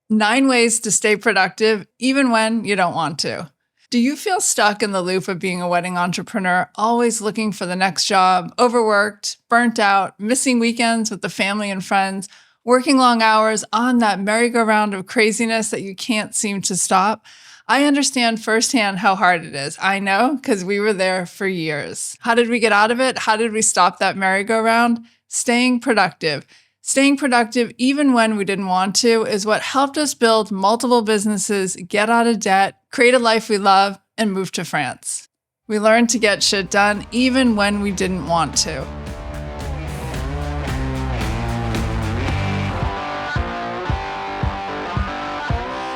9 ways to stay productive even when you don't want to. Do you feel stuck in the loop of being a wedding entrepreneur, always looking for the next job, overworked, burnt out, missing weekends with the family and friends, working long hours on that merry-go-round of craziness that you can't seem to stop? I understand firsthand how hard it is. I know, because we were there for years. How did we get out of it? How did we stop that merry-go-round? Staying productive. Staying productive even when we didn't want to is what helped us build multiple businesses, get out of debt, create a life we love, and move to France. We learned to get shit done even when we didn't want to.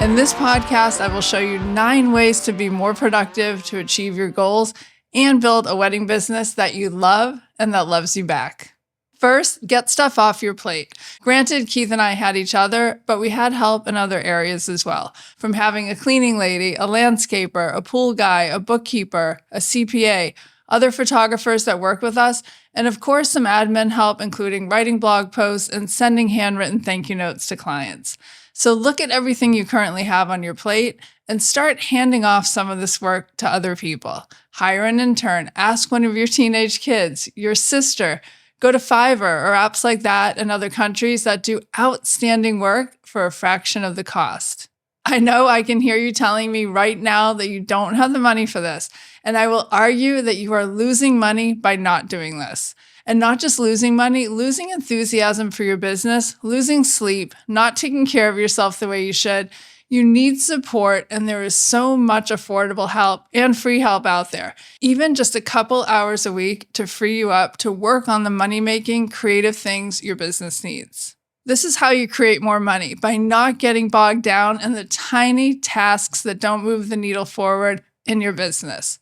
In this podcast, I will show you 9 ways to be more productive to achieve your goals and build a wedding business that you love and that loves you back. First, get stuff off your plate. Granted, Keith and I had each other, but we had help in other areas as well. From having a cleaning lady, a landscaper, a pool guy, a bookkeeper, a CPA, other photographers that work with us, and of course some admin help, including writing blog posts and sending handwritten thank you notes to clients. So look at everything you currently have on your plate and start handing off some of this work to other people. Hire an intern, ask one of your teenage kids, your sister. Go to Fiverr or apps like that in other countries that do outstanding work for a fraction of the cost. I know I can hear you telling me right now that you don't have the money for this, and I will argue that you are losing money by not doing this. And not just losing money, losing enthusiasm for your business, losing sleep, not taking care of yourself the way you should. You need support, and there is so much affordable help and free help out there. Even just a couple hours a week to free you up to work on the money-making, creative things your business needs. This is how you create more money, by not getting bogged down in the tiny tasks that don't move the needle forward in your business.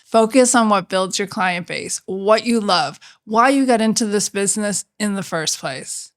Focus on what builds your client base, what you love, why you got into this business in the first place.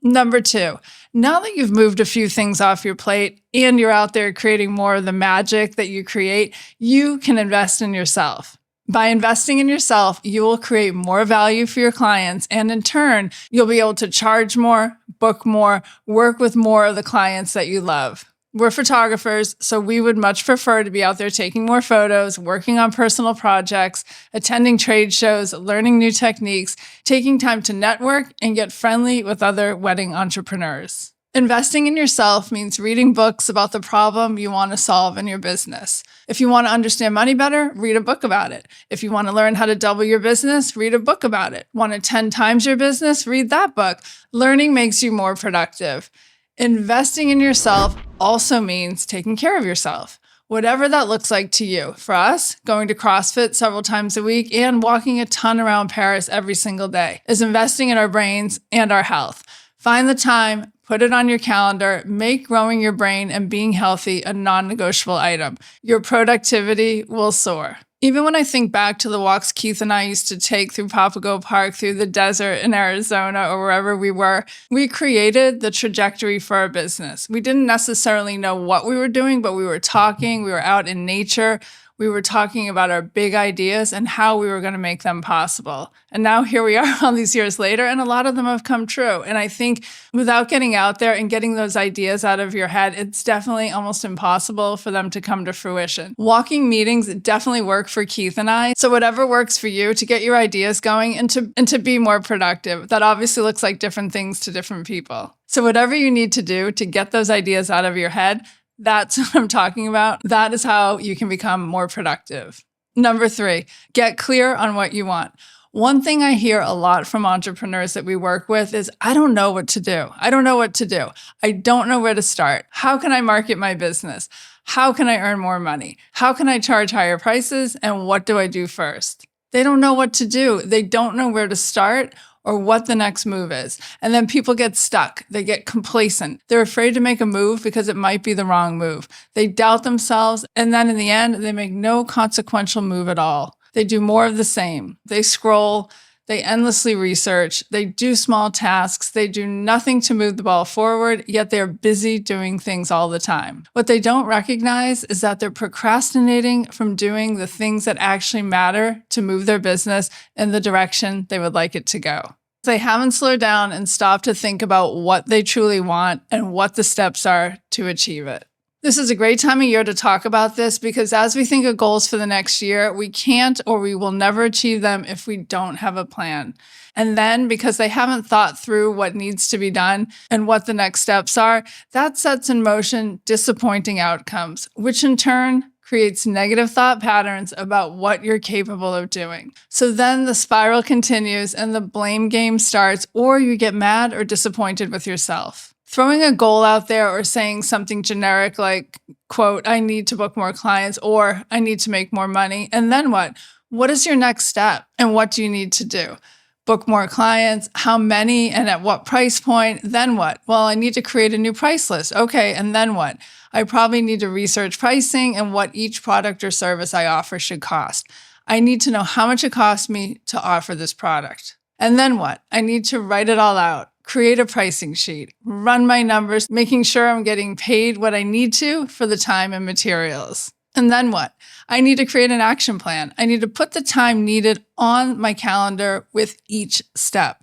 Number 2, now that you've moved a few things off your plate and you're out there creating more of the magic that you create, you can invest in yourself. By investing in yourself, you will create more value for your clients, and in turn, you'll be able to charge more, book more, work with more of the clients that you love. We're photographers, so we would much prefer to be out there taking more photos, working on personal projects, attending trade shows, learning new techniques, taking time to network and get friendly with other wedding entrepreneurs. Investing in yourself means reading books about the problem you want to solve in your business. If you want to understand money better, read a book about it. If you want to learn how to double your business, read a book about it. Want to 10 times your business? Read that book. Learning makes you more productive. Investing in yourself also means taking care of yourself, whatever that looks like to you. For us, going to CrossFit several times a week and walking a ton around Paris every single day is investing in our brains and our health. Find the time, put it on your calendar, make growing your brain and being healthy a non-negotiable item. Your productivity will soar. Even when I think back to the walks Keith and I used to take through Papago Park, through the desert in Arizona or wherever we were, we created the trajectory for our business. We didn't necessarily know what we were doing, but we were talking, we were out in nature. We were talking about our big ideas and how we were going to make them possible. And now here we are all these years later, and a lot of them have come true. And I think without getting out there and getting those ideas out of your head, it's definitely almost impossible for them to come to fruition. Walking meetings definitely work for Keith and I. So whatever works for you to get your ideas going and to be more productive, that obviously looks like different things to different people. So whatever you need to do to get those ideas out of your head, that's what I'm talking about. That is how you can become more productive. Number 3, get clear on what you want. One thing I hear a lot from entrepreneurs that we work with is, I don't know what to do. I don't know what to do. I don't know where to start. How can I market my business? How can I earn more money? How can I charge higher prices? And what do I do first? They don't know what to do. They don't know where to start or what the next move is. And then people get stuck. They get complacent. They're afraid to make a move because it might be the wrong move. They doubt themselves, and then in the end, they make no consequential move at all. They do more of the same. They scroll, they endlessly research, they do small tasks, they do nothing to move the ball forward, yet they're busy doing things all the time. What they don't recognize is that they're procrastinating from doing the things that actually matter to move their business in the direction they would like it to go. They haven't slowed down and stopped to think about what they truly want and what the steps are to achieve it. This is a great time of year to talk about this because as we think of goals for the next year, we can't or we will never achieve them if we don't have a plan. And then because they haven't thought through what needs to be done and what the next steps are, that sets in motion disappointing outcomes, which in turn creates negative thought patterns about what you're capable of doing. So then the spiral continues and the blame game starts, or you get mad or disappointed with yourself. Throwing a goal out there or saying something generic like, quote, I need to book more clients or I need to make more money. And then what? What is your next step? And what do you need to do? Book more clients, how many and at what price point? Then what? Well, I need to create a new price list. Okay, and then what? I probably need to research pricing and what each product or service I offer should cost. I need to know how much it costs me to offer this product. And then what? I need to write it all out, create a pricing sheet, run my numbers, making sure I'm getting paid what I need to for the time and materials. And then what? I need to create an action plan. I need to put the time needed on my calendar with each step.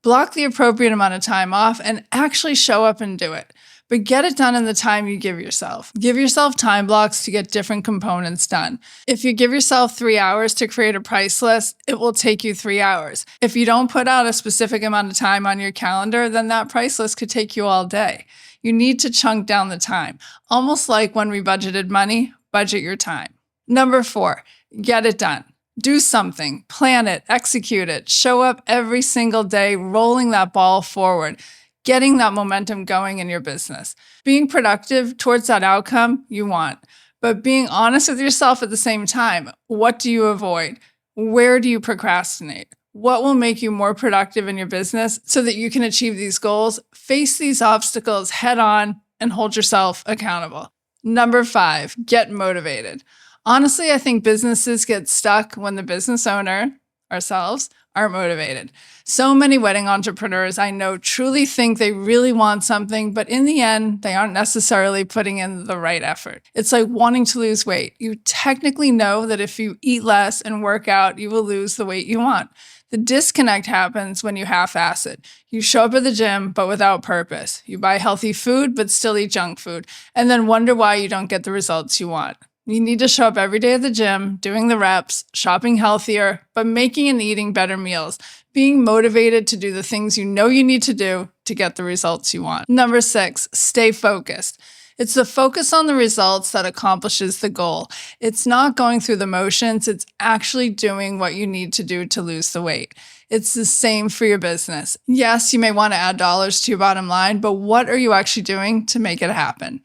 Block the appropriate amount of time off and actually show up and do it. But get it done in the time you give yourself. Give yourself time blocks to get different components done. If you give yourself 3 hours to create a price list, it will take you 3 hours. If you don't put out a specific amount of time on your calendar, then that price list could take you all day. You need to chunk down the time. Almost like when we budgeted money, budget your time. Number 4, get it done. Do something, plan it, execute it, show up every single day, rolling that ball forward, getting that momentum going in your business. Being productive towards that outcome you want, but being honest with yourself at the same time. What do you avoid? Where do you procrastinate? What will make you more productive in your business so that you can achieve these goals? Face these obstacles head on and hold yourself accountable. Number 5, get motivated. Honestly, I think businesses get stuck when the business owner, ourselves, aren't motivated. So many wedding entrepreneurs I know truly think they really want something, but in the end, they aren't necessarily putting in the right effort. It's like wanting to lose weight. You technically know that if you eat less and work out, you will lose the weight you want. The disconnect happens when you half-ass it. You show up at the gym, but without purpose. You buy healthy food, but still eat junk food, and then wonder why you don't get the results you want. You need to show up every day at the gym, doing the reps, shopping healthier, but making and eating better meals, being motivated to do the things you know you need to do to get the results you want. Number 6, stay focused. It's the focus on the results that accomplishes the goal. It's not going through the motions. It's actually doing what you need to do to lose the weight. It's the same for your business. Yes, you may want to add dollars to your bottom line, but what are you actually doing to make it happen?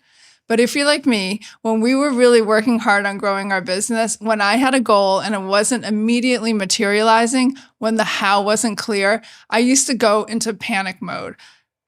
But if you're like me, when we were really working hard on growing our business, when I had a goal and it wasn't immediately materializing, when the how wasn't clear, I used to go into panic mode,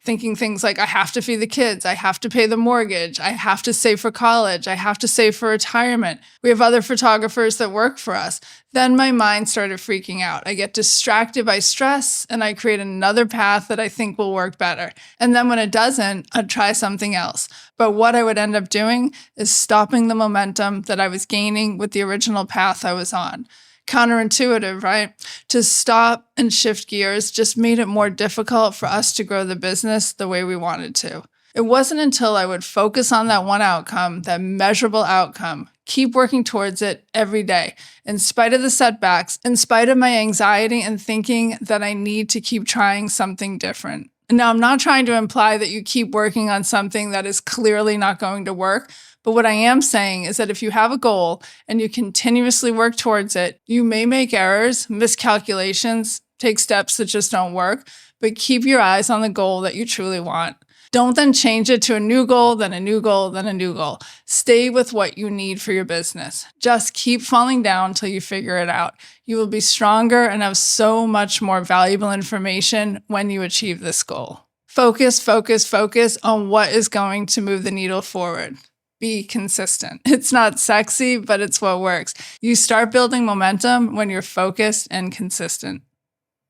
thinking things like, I have to feed the kids, I have to pay the mortgage, I have to save for college, I have to save for retirement. We have other photographers that work for us. Then my mind started freaking out. I get distracted by stress and I create another path that I think will work better. And then when it doesn't, I'd try something else. But what I would end up doing is stopping the momentum that I was gaining with the original path I was on. Counterintuitive, right? To stop and shift gears just made it more difficult for us to grow the business the way we wanted to. It wasn't until I would focus on that one outcome, that measurable outcome, keep working towards it every day, in spite of the setbacks, in spite of my anxiety and thinking that I need to keep trying something different. Now, I'm not trying to imply that you keep working on something that is clearly not going to work, but what I am saying is that if you have a goal and you continuously work towards it, you may make errors, miscalculations, take steps that just don't work, but keep your eyes on the goal that you truly want. Don't then change it to a new goal, then a new goal, then a new goal. Stay with what you need for your business. Just keep falling down until you figure it out. You will be stronger and have so much more valuable information when you achieve this goal. Focus, focus, focus on what is going to move the needle forward. Be consistent. It's not sexy, but it's what works. You start building momentum when you're focused and consistent.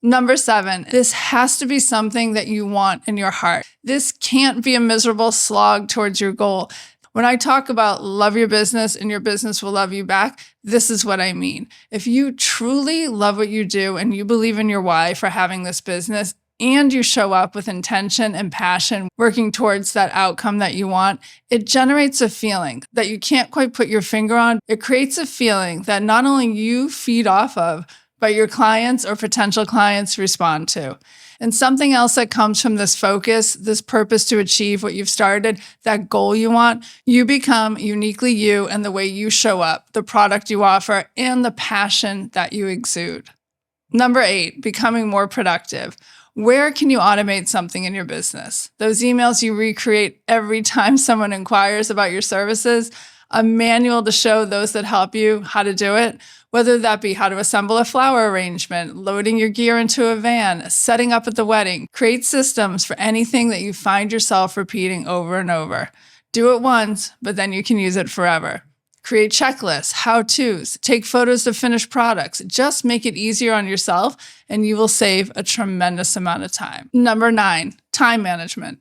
Number 7, this has to be something that you want in your heart. This can't be a miserable slog towards your goal. When I talk about love your business and your business will love you back, this is what I mean. If you truly love what you do and you believe in your why for having this business, and you show up with intention and passion, working towards that outcome that you want, it generates a feeling that you can't quite put your finger on. It creates a feeling that not only you feed off of, but your clients or potential clients respond to. And something else that comes from this focus, this purpose to achieve what you've started, that goal you want, you become uniquely you and the way you show up, the product you offer, and the passion that you exude. Number 8, becoming more productive. Where can you automate something in your business? Those emails you recreate every time someone inquires about your services, a manual to show those that help you how to do it, whether that be how to assemble a flower arrangement, loading your gear into a van, setting up at the wedding. Create systems for anything that you find yourself repeating over and over. Do it once, but then you can use it forever. Create checklists, how-tos, take photos of finished products. Just make it easier on yourself and you will save a tremendous amount of time. Number 9, time management.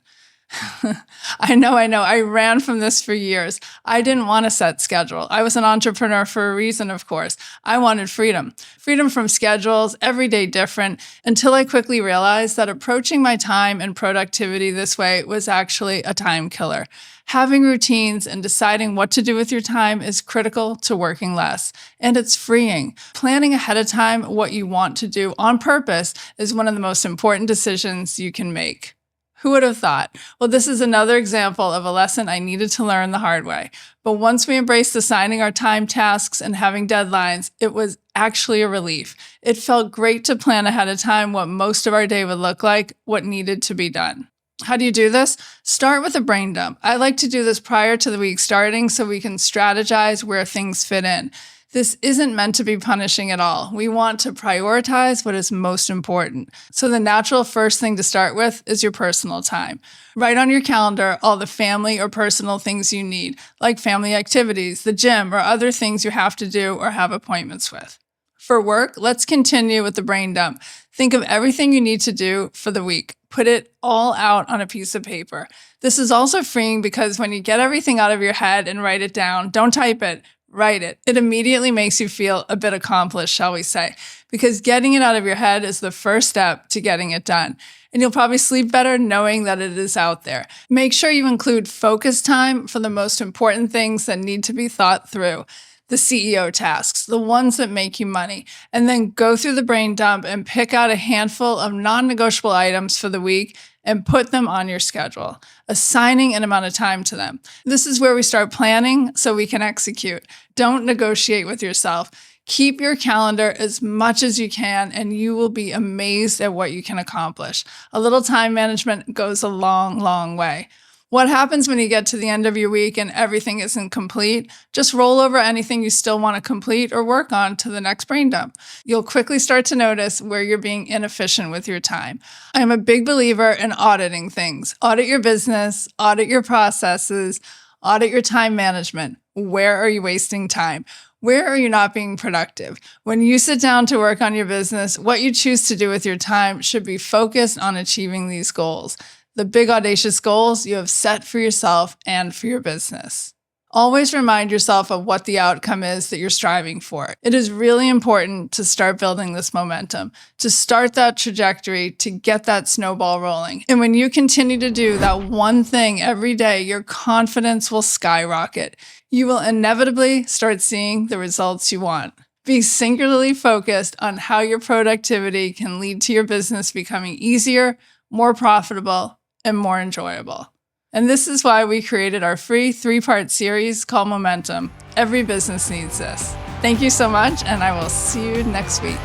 I know. I ran from this for years. I didn't want a set schedule. I was an entrepreneur for a reason, of course. I wanted freedom. Freedom from schedules, every day different, until I quickly realized that approaching my time and productivity this way was actually a time killer. Having routines and deciding what to do with your time is critical to working less, and it's freeing. Planning ahead of time what you want to do on purpose is one of the most important decisions you can make. Who would have thought? Well, this is another example of a lesson I needed to learn the hard way. But once we embraced assigning our time tasks and having deadlines, it was actually a relief. It felt great to plan ahead of time what most of our day would look like, what needed to be done. How do you do this? Start with a brain dump. I like to do this prior to the week starting so we can strategize where things fit in. This isn't meant to be punishing at all. We want to prioritize what is most important. So the natural first thing to start with is your personal time. Write on your calendar all the family or personal things you need, like family activities, the gym, or other things you have to do or have appointments with. For work, let's continue with the brain dump. Think of everything you need to do for the week. Put it all out on a piece of paper. This is also freeing because when you get everything out of your head and write it down, don't type it. Write it. It immediately makes you feel a bit accomplished, shall we say, because getting it out of your head is the first step to getting it done. And you'll probably sleep better knowing that it is out there. Make sure you include focus time for the most important things that need to be thought through. The CEO tasks, the ones that make you money, and then go through the brain dump and pick out a handful of non-negotiable items for the week and put them on your schedule, assigning an amount of time to them. This is where we start planning so we can execute. Don't negotiate with yourself. Keep your calendar as much as you can, and you will be amazed at what you can accomplish. A little time management goes a long, long way. What happens when you get to the end of your week and everything isn't complete? Just roll over anything you still want to complete or work on to the next brain dump. You'll quickly start to notice where you're being inefficient with your time. I am a big believer in auditing things. Audit your business, audit your processes, audit your time management. Where are you wasting time? Where are you not being productive? When you sit down to work on your business, what you choose to do with your time should be focused on achieving these goals. The big audacious goals you have set for yourself and for your business. Always remind yourself of what the outcome is that you're striving for. It is really important to start building this momentum, to start that trajectory, to get that snowball rolling. And when you continue to do that one thing every day, your confidence will skyrocket. You will inevitably start seeing the results you want. Be singularly focused on how your productivity can lead to your business becoming easier, more profitable, and more enjoyable. And this is why we created our free 3-part series called Momentum. Every business needs this. Thank you so much, and I will see you next week.